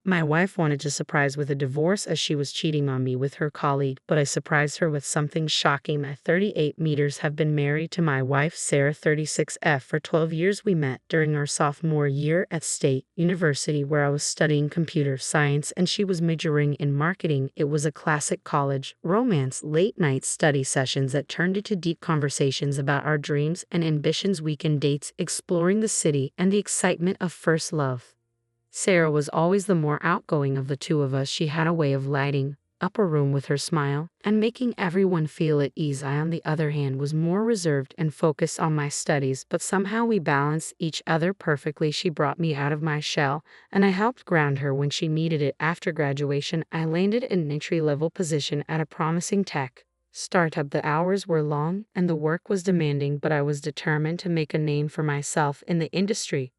My wife wanted to surprise with a divorce as she was cheating on me with her colleague, but I surprised her with something shocking. My 38 meters have been married to my wife, Sarah 36F, for 12 years. We met during our sophomore year at State University, where I was studying computer science and she was majoring in marketing. It was a classic college romance, late-night study sessions that turned into deep conversations about our dreams and ambitions, weekend dates, exploring the city, and the excitement of first love. Sarah was always the more outgoing of the two of us. She had a way of lighting up a room with her smile and making everyone feel at ease. I, on the other hand, was more reserved and focused on my studies, but somehow we balanced each other perfectly. She brought me out of my shell, and I helped ground her when she needed it. After graduation, I landed in an entry-level position at a promising tech startup. The hours were long and the work was demanding, but I was determined to make a name for myself in the industry.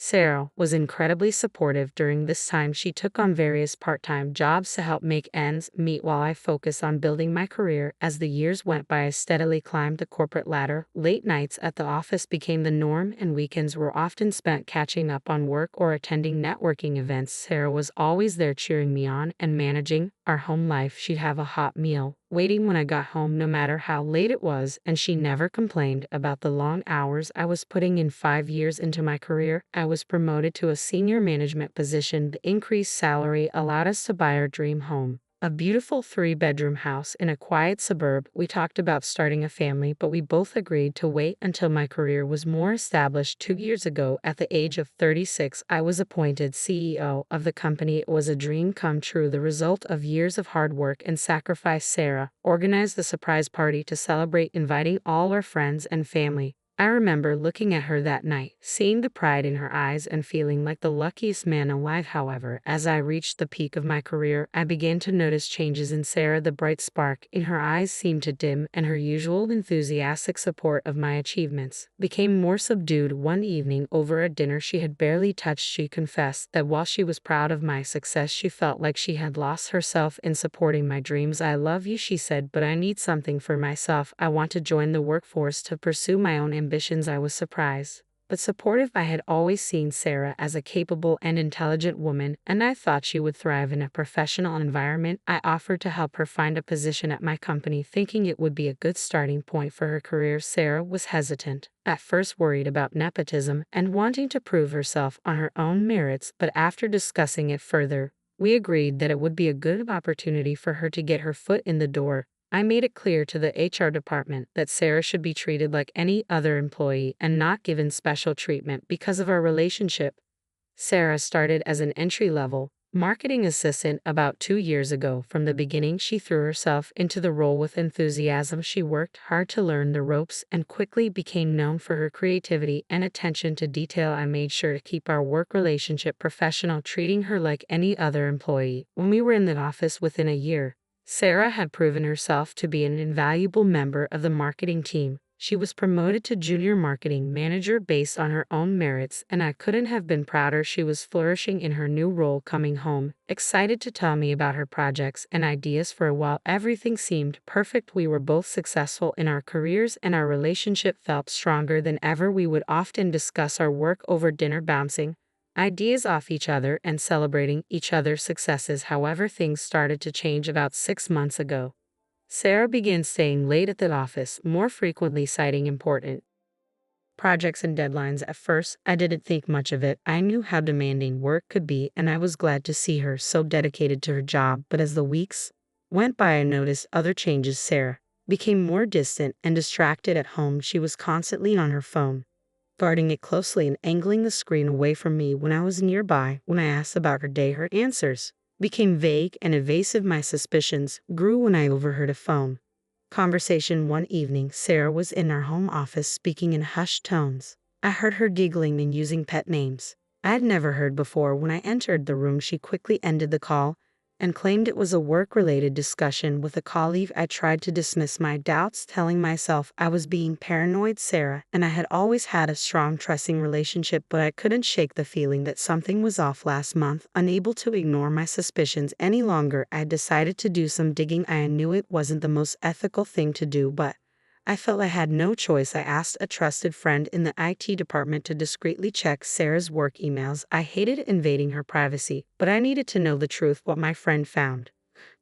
Sarah was incredibly supportive during this time. She took on various part-time jobs to help make ends meet while I focused on building my career. As the years went by, I steadily climbed the corporate ladder. Late nights at the office became the norm, and weekends were often spent catching up on work or attending networking events. Sarah was always there cheering me on and managing our home life. She'd have a hot meal waiting when I got home, no matter how late it was, and she never complained about the long hours I was putting in. 5 years into my career, I was promoted to a senior management position. The increased salary allowed us to buy our dream home, a beautiful 3-bedroom house in a quiet suburb. We talked about starting a family, but we both agreed to wait until my career was more established. 2 years ago, at the age of 36, I was appointed CEO of the company. It was a dream come true, the result of years of hard work and sacrifice. Sarah organized the surprise party to celebrate, inviting all our friends and family. I remember looking at her that night, seeing the pride in her eyes and feeling like the luckiest man alive. However, as I reached the peak of my career, I began to notice changes in Sarah. The bright spark in her eyes seemed to dim, and her usual enthusiastic support of my achievements became more subdued. One evening over a dinner she had barely touched, she confessed that while she was proud of my success, she felt like she had lost herself in supporting my dreams. "I love you," she said, "but I need something for myself. I want to join the workforce to pursue my own ambitions." I was surprised, but supportive. I had always seen Sarah as a capable and intelligent woman, and I thought she would thrive in a professional environment. I offered to help her find a position at my company, thinking it would be a good starting point for her career. Sarah was hesitant, at first worried about nepotism and wanting to prove herself on her own merits, but after discussing it further, we agreed that it would be a good opportunity for her to get her foot in the door. I made it clear to the HR department that Sarah should be treated like any other employee and not given special treatment because of our relationship. Sarah started as an entry-level marketing assistant about 2 years ago. From the beginning, she threw herself into the role with enthusiasm. She worked hard to learn the ropes and quickly became known for her creativity and attention to detail. I made sure to keep our work relationship professional, treating her like any other employee. When we were in the office within a year, Sarah had proven herself to be an invaluable member of the marketing team. She was promoted to junior marketing manager based on her own merits, and I couldn't have been prouder. She was flourishing in her new role, coming home excited to tell me about her projects and ideas. For a while, everything seemed perfect. We were both successful in our careers, and our relationship felt stronger than ever. We would often discuss our work over dinner, bouncing ideas off each other and celebrating each other's successes. However, things started to change about 6 months ago. Sarah began staying late at the office more frequently, citing important projects and deadlines. At first, I didn't think much of it. I knew how demanding work could be, and I was glad to see her so dedicated to her job. But as the weeks went by, I noticed other changes. Sarah became more distant and distracted at home. She was constantly on her phone, guarding it closely and angling the screen away from me when I was nearby. When I asked about her day, her answers became vague and evasive. My suspicions grew when I overheard a phone conversation one evening. Sarah was in our home office speaking in hushed tones. I heard her giggling and using pet names I had never heard before. When I entered the room, she quickly ended the call and claimed it was a work-related discussion with a colleague. I tried to dismiss my doubts, telling myself I was being paranoid. Sarah and I had always had a strong, trusting relationship, but I couldn't shake the feeling that something was off. Last month, unable to ignore my suspicions any longer, I decided to do some digging. I knew it wasn't the most ethical thing to do, but I felt I had no choice. I asked a trusted friend in the IT department to discreetly check Sarah's work emails. I hated invading her privacy, but I needed to know the truth. What my friend found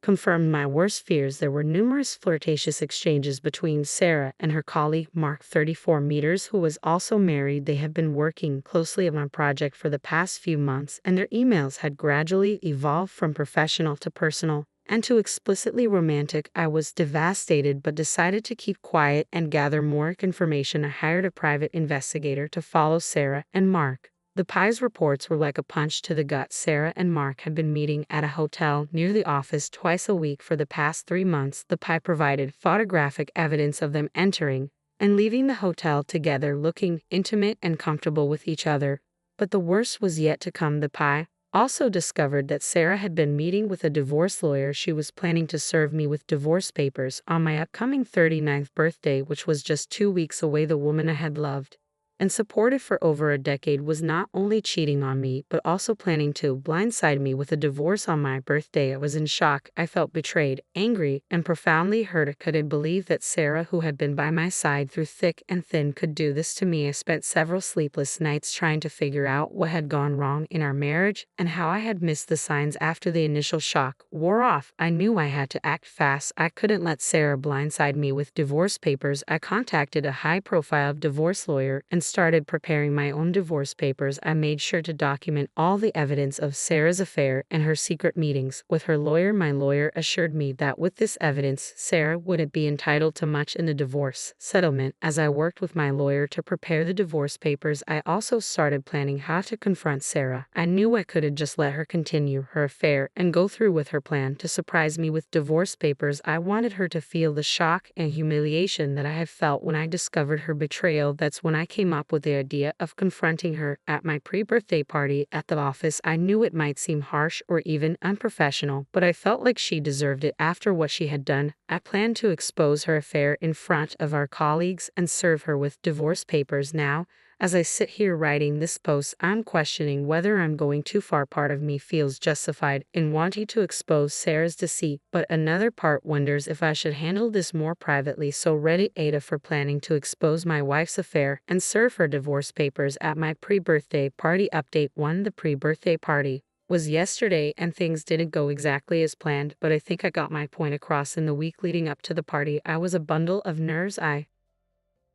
confirmed my worst fears. There were numerous flirtatious exchanges between Sarah and her colleague Mark, 34 meters, who was also married. They had been working closely on my project for the past few months, and their emails had gradually evolved from professional to personal and to explicitly romantic. I was devastated but decided to keep quiet and gather more information. I hired a private investigator to follow Sarah and Mark. The Pie's reports were like a punch to the gut. Sarah and Mark had been meeting at a hotel near the office twice a week for the past 3 months. The Pie provided photographic evidence of them entering and leaving the hotel together, looking intimate and comfortable with each other. But the worst was yet to come. The Pie also discovered that Sarah had been meeting with a divorce lawyer. She was planning to serve me with divorce papers on my upcoming 39th birthday, which was just 2 weeks away. The woman I had loved and supported for over a decade was not only cheating on me, but also planning to blindside me with a divorce on my birthday. I was in shock. I felt betrayed, angry, and profoundly hurt. I couldn't believe that Sarah, who had been by my side through thick and thin, could do this to me. I spent several sleepless nights trying to figure out what had gone wrong in our marriage and how I had missed the signs. After the initial shock wore off, I knew I had to act fast. I couldn't let Sarah blindside me with divorce papers. I contacted a high-profile divorce lawyer and started preparing my own divorce papers. I made sure to document all the evidence of Sarah's affair and her secret meetings with her lawyer. My lawyer assured me that with this evidence, Sarah wouldn't be entitled to much in the divorce settlement. As I worked with my lawyer to prepare the divorce papers, I also started planning how to confront Sarah. I knew I couldn't just let her continue her affair and go through with her plan to surprise me with divorce papers. I wanted her to feel the shock and humiliation that I had felt when I discovered her betrayal. That's when I came up with the idea of confronting her at my pre-birthday party at the office. I knew it might seem harsh or even unprofessional, but I felt like she deserved it after what she had done. I planned to expose her affair in front of our colleagues and serve her with divorce papers. Now, as I sit here writing this post, I'm questioning whether I'm going too far. Part of me feels justified in wanting to expose Sarah's deceit, but another part wonders if I should handle this more privately. So ready AITA for planning to expose my wife's affair and serve her divorce papers at my pre-birthday party. Update 1. The pre-birthday party was yesterday and things didn't go exactly as planned, but I think I got my point across. In the week leading up to the party, I was a bundle of nerves. I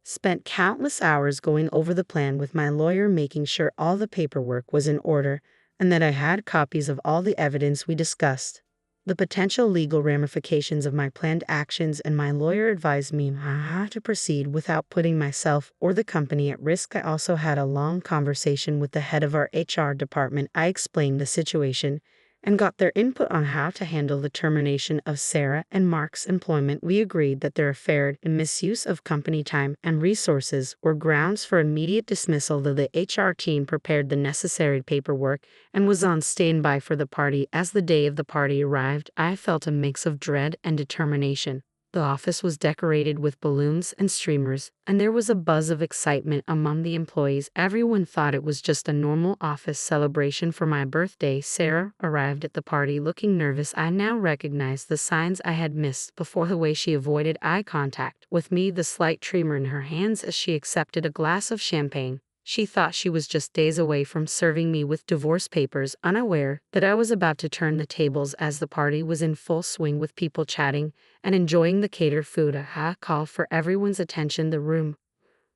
spent countless hours going over the plan with my lawyer, making sure all the paperwork was in order and that I had copies of all the evidence we discussed, the potential legal ramifications of my planned actions, and my lawyer advised me how to proceed without putting myself or the company at risk. I also had a long conversation with the head of our HR department. I explained the situation and got their input on how to handle the termination of Sarah and Mark's employment. We agreed that their affair and misuse of company time and resources were grounds for immediate dismissal. The HR team prepared the necessary paperwork and was on standby for the party. As the day of the party arrived, I felt a mix of dread and determination. The office was decorated with balloons and streamers, and there was a buzz of excitement among the employees. Everyone thought it was just a normal office celebration for my birthday. Sarah arrived at the party looking nervous. I now recognized the signs I had missed before: the way she avoided eye contact with me, the slight tremor in her hands as she accepted a glass of champagne. She thought she was just days away from serving me with divorce papers, unaware that I was about to turn the tables. As the party was in full swing with people chatting and enjoying the catered food, a call for everyone's attention. The room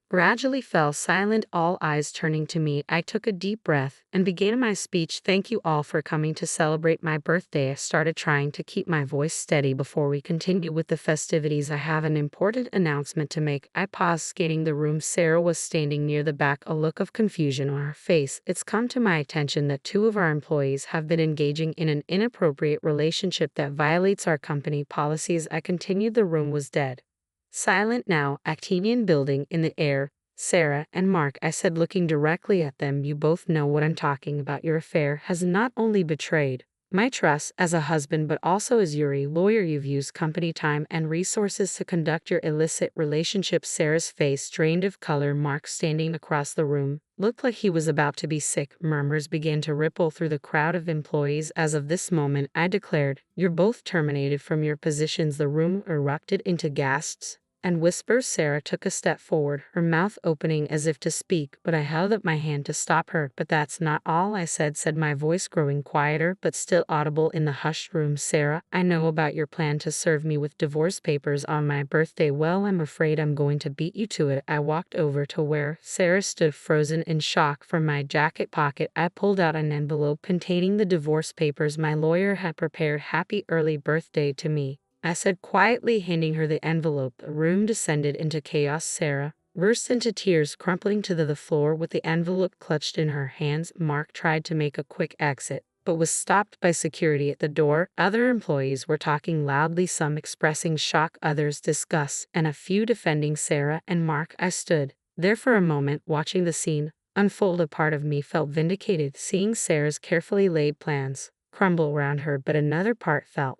gradually fell silent, all eyes turning to me. I took a deep breath and began my speech. Thank you all for coming to celebrate my birthday. I started trying to keep my voice steady. Before we continue with the festivities, I have an important announcement to make. I paused, scanning the room. Sarah was standing near the back, a look of confusion on her face. It's come to my attention that 2 of our employees have been engaging in an inappropriate relationship that violates our company policies. I continued. The room was dead silent now, Actinian building in the air. Sarah and Mark, I said, looking directly at them, you both know what I'm talking about. Your affair has not only betrayed my trust as a husband, but also as your lawyer. You've used company time and resources to conduct your illicit relationship. Sarah's face drained of color. Mark, standing across the room, looked like he was about to be sick. Murmurs began to ripple through the crowd of employees. As of this moment, I declared, you're both terminated from your positions. The room erupted into gasps and whisper. Sarah took a step forward, her mouth opening as if to speak, but I held up my hand to stop her. But that's not all I said, my voice growing quieter but still audible in the hushed room. Sarah, I know about your plan to serve me with divorce papers on my birthday. Well, I'm afraid I'm going to beat you to it. I walked over to where Sarah stood, frozen in shock. From my jacket pocket, I pulled out an envelope containing the divorce papers my lawyer had prepared. Happy early birthday to me, I said quietly, handing her the envelope. The room descended into chaos. Sarah burst into tears, crumpling to the floor with the envelope clutched in her hands. Mark tried to make a quick exit, but was stopped by security at the door. Other employees were talking loudly, some expressing shock, others disgust, and a few defending Sarah and Mark. I stood there for a moment, watching the scene unfold. A part of me felt vindicated, seeing Sarah's carefully laid plans crumble around her, but another part felt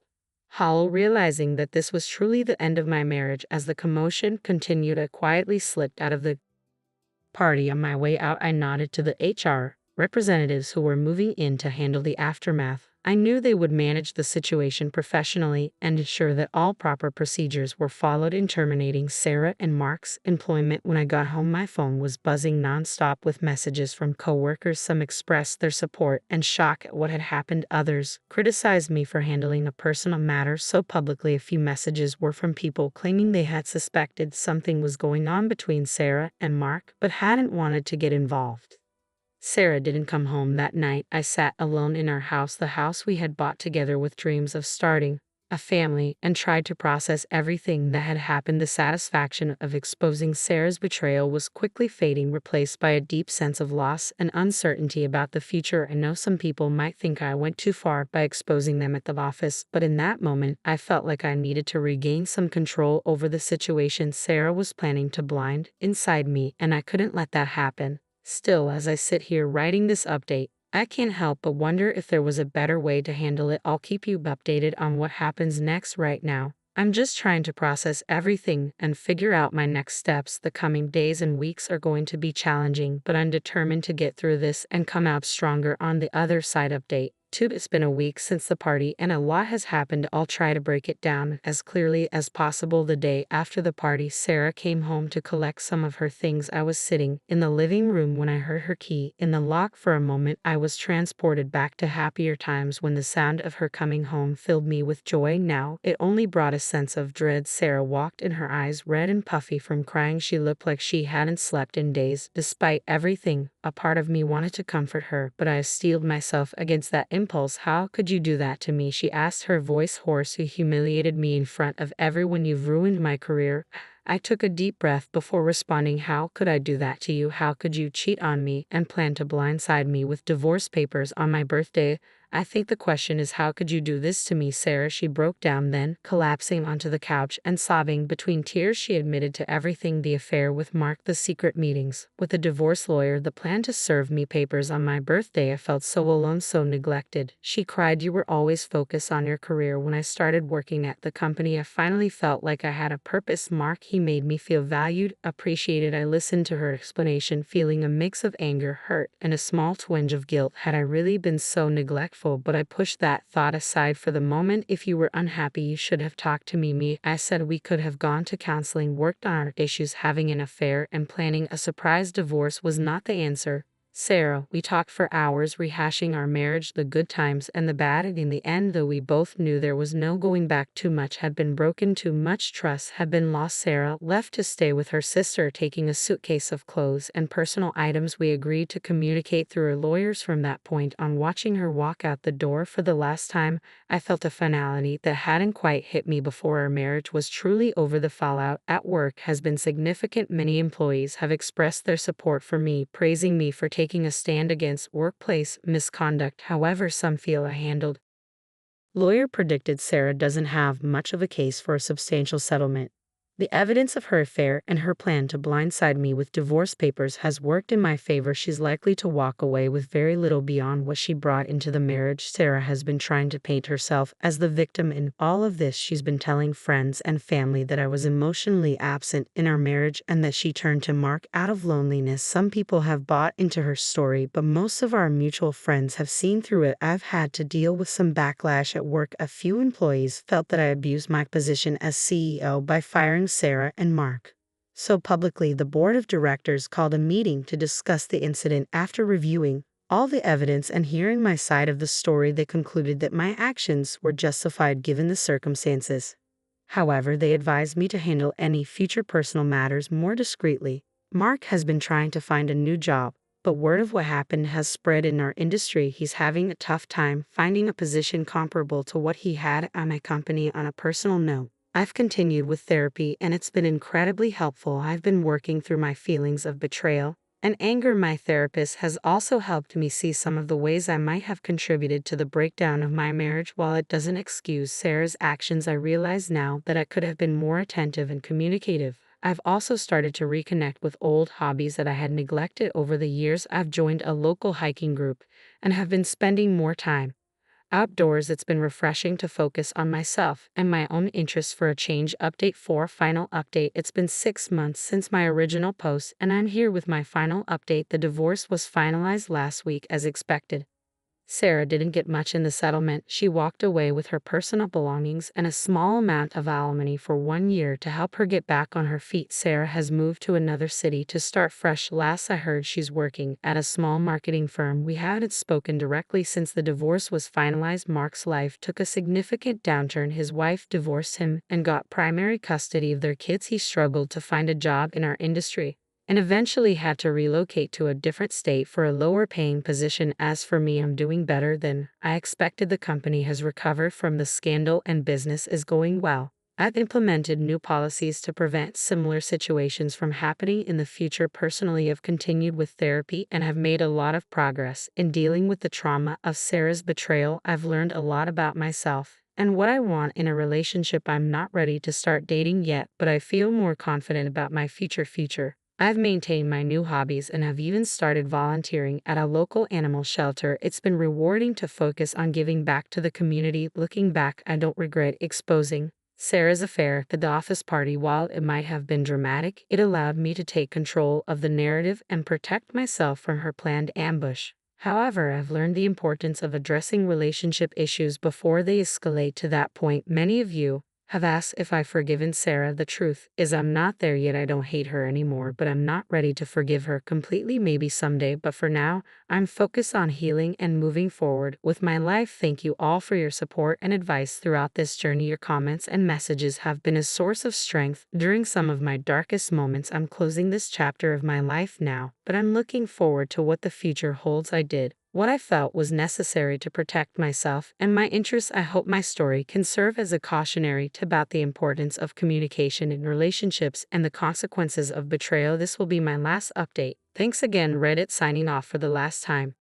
hollow, realizing that this was truly the end of my marriage. As the commotion continued, I quietly slipped out of the party. On my way out, I nodded to the HR representatives who were moving in to handle the aftermath. I knew they would manage the situation professionally and ensure that all proper procedures were followed in terminating Sarah and Mark's employment. When I got home, my phone was buzzing nonstop with messages from coworkers. Some expressed their support and shock at what had happened. Others criticized me for handling a personal matter so publicly. A few messages were from people claiming they had suspected something was going on between Sarah and Mark, but hadn't wanted to get involved. Sarah didn't come home that night. I sat alone in our house, the house we had bought together, with dreams of starting a family, and tried to process everything that had happened. The satisfaction of exposing Sarah's betrayal was quickly fading, replaced by a deep sense of loss and uncertainty about the future. I know some people might think I went too far by exposing them at the office, but in that moment, I felt like I needed to regain some control over the situation. Sarah was planning to blind inside me, and I couldn't let that happen. Still, as I sit here writing this update, I can't help but wonder if there was a better way to handle it. I'll keep you updated on what happens next. Right now, I'm just trying to process everything and figure out my next steps. The coming days and weeks are going to be challenging, but I'm determined to get through this and come out stronger on the other side. Update 2. It's been a week since the party and a lot has happened. I'll try to break it down as clearly as possible. The day after the party, Sarah came home to collect some of her things. I was sitting in the living room when I heard her key in the lock. For a moment, I was transported back to happier times when the sound of her coming home filled me with joy. Now, it only brought a sense of dread. Sarah walked in, her eyes red and puffy from crying. She looked like she hadn't slept in days. Despite everything, a part of me wanted to comfort her, but I steeled myself against that impulse. How could you do that to me? She asked, her voice hoarse. You humiliated me in front of everyone. You've ruined my career. I took a deep breath before responding. How could I do that to you? How could you cheat on me and plan to blindside me with divorce papers on my birthday? I think the question is, how could you do this to me, Sarah? She broke down, then, collapsing onto the couch and sobbing. Between tears, she admitted to everything: the affair with Mark, the secret meetings with the divorce lawyer, the plan to serve me papers on my birthday. I felt so alone, so neglected. She cried. You were always focused on your career. When I started working at the company, I finally felt like I had a purpose. Mark, he made me feel valued, appreciated. I listened to her explanation, feeling a mix of anger, hurt, and a small twinge of guilt. Had I really been so neglectful? But I pushed that thought aside for the moment. If you were unhappy, you should have talked to me. I said we could have gone to counseling, worked on our issues. Having an affair and planning a surprise divorce was not the answer. Sarah, we talked for hours, rehashing our marriage, the good times and the bad. And in the end, though we both knew there was no going back, too much had been broken, too much trust had been lost. Sarah left to stay with her sister, taking a suitcase of clothes and personal items. We agreed to communicate through our lawyers from that point on. Watching her walk out the door for the last time, I felt a finality that hadn't quite hit me before. Our marriage was truly over. The fallout at work has been significant. Many employees have expressed their support for me, praising me for taking a stand against workplace misconduct. However, some feel I handled. Lawyer predicted Sarah doesn't have much of a case for a substantial settlement. The evidence of her affair and her plan to blindside me with divorce papers has worked in my favor. She's likely to walk away with very little beyond what she brought into the marriage. Sarah has been trying to paint herself as the victim in all of this. She's been telling friends and family that I was emotionally absent in our marriage and that she turned to Mark out of loneliness. Some people have bought into her story, but most of our mutual friends have seen through it. I've had to deal with some backlash at work. A few employees felt that I abused my position as CEO by firing among Sarah and Mark. So publicly, the board of directors called a meeting to discuss the incident. After reviewing all the evidence and hearing my side of the story, they concluded that my actions were justified given the circumstances. However, they advised me to handle any future personal matters more discreetly. Mark has been trying to find a new job, but word of what happened has spread in our industry. He's having a tough time finding a position comparable to what he had at my company. On a personal note, I've continued with therapy and it's been incredibly helpful. I've been working through my feelings of betrayal and anger. My therapist has also helped me see some of the ways I might have contributed to the breakdown of my marriage. While it doesn't excuse Sarah's actions, I realize now that I could have been more attentive and communicative. I've also started to reconnect with old hobbies that I had neglected over the years. I've joined a local hiking group and have been spending more time outdoors. It's been refreshing to focus on myself and my own interests for a change. Update 4. Final update. It's been 6 months since my original post, and I'm here with my final update. The divorce was finalized last week as expected. Sarah didn't get much in the settlement. She walked away with her personal belongings and a small amount of alimony for 1 year to help her get back on her feet. Sarah has moved to another city to start fresh. Last I heard, she's working at a small marketing firm. We haven't spoken directly since the divorce was finalized. Mark's life took a significant downturn. His wife divorced him and got primary custody of their kids. He struggled to find a job in our industry and eventually had to relocate to a different state for a lower-paying position. As for me, I'm doing better than I expected. The company has recovered from the scandal and business is going well. I've implemented new policies to prevent similar situations from happening in the future. Personally, I've continued with therapy and have made a lot of progress in dealing with the trauma of Sarah's betrayal. I've learned a lot about myself and what I want in a relationship. I'm not ready to start dating yet, but I feel more confident about my future. I've maintained my new hobbies and have even started volunteering at a local animal shelter. It's been rewarding to focus on giving back to the community. Looking back, I don't regret exposing Sarah's affair at the office party. While it might have been dramatic, it allowed me to take control of the narrative and protect myself from her planned ambush. However, I've learned the importance of addressing relationship issues before they escalate to that point. Many of you have asked if I've forgiven Sarah. The truth is I'm not there yet. I don't hate her anymore, but I'm not ready to forgive her completely. Maybe someday, but for now, I'm focused on healing and moving forward with my life. Thank you all for your support and advice throughout this journey. Your comments and messages have been a source of strength during some of my darkest moments. I'm closing this chapter of my life now, but I'm looking forward to what the future holds. I did what I felt was necessary to protect myself and my interests. I hope my story can serve as a cautionary tale about the importance of communication in relationships and the consequences of betrayal. This will be my last update. Thanks again, Reddit, signing off for the last time.